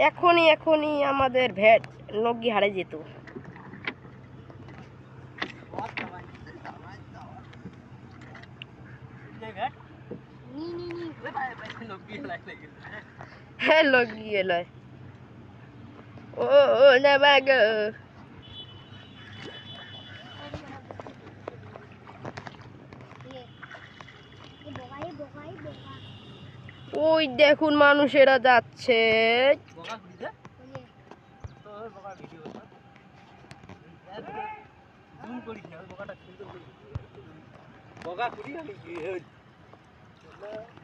এখনই আমাদের ভ্যাট নগি হারে যেত। হ্যাঁ লগি এলো ও না বাগ ওই দেখুন মানুষেরা যাচ্ছে।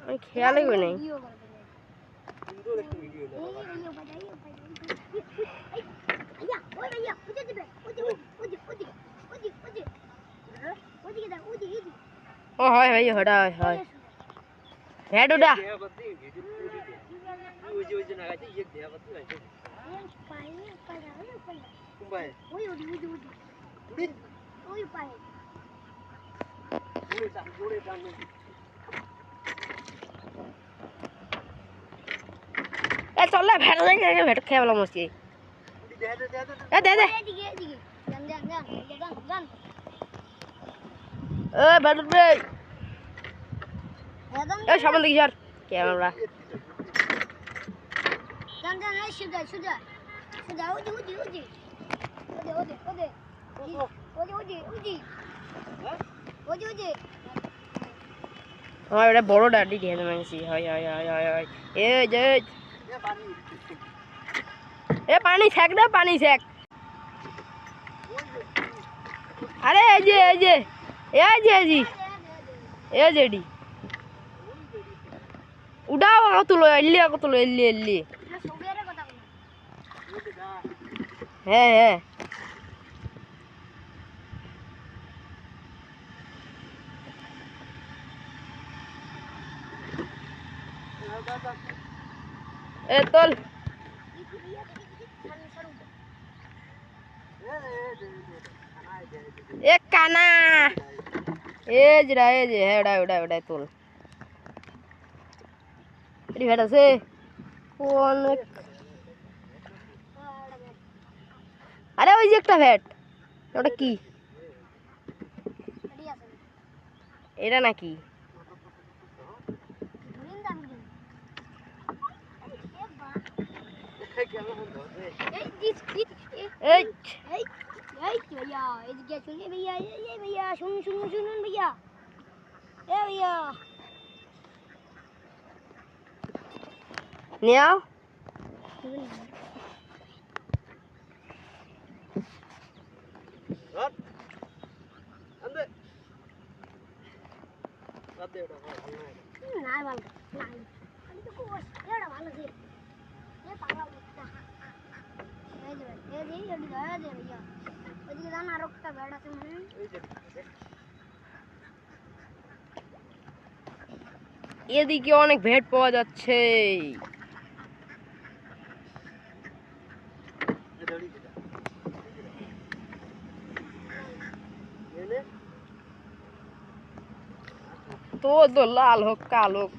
আমি খেয়ালই করি নাই। ও হয় ভাই হড়া হয় ভ্যাট ওটা চলে ভ্যাট ভ্যাট খেয়ে পেলাম মস্তি দে দে ভ্যাট উঠবে সামনে দেখি স্যার ক্যামেরা আমার এটা বড় ডাডি দিয়ে মানছি হয় হয় হয় হয় হয় এ যে এ পানি ছেক না পানি ছেক আরে এই যে এই যে এই যে এই যেডি উড়াও কতলো এল্লি হ্যাঁ হ্যাঁ এ তোল এ কানা এই যে হ্যাঁ ওটা তোল এটি ভেট আছে অনেক। আরে ওই যে একটা ভ্যাট ওটা কি এটা নাকি নিয়াও এদিকে অনেক ভেট পাওয়া যাচ্ছে। তো লাল হোক কাল হোক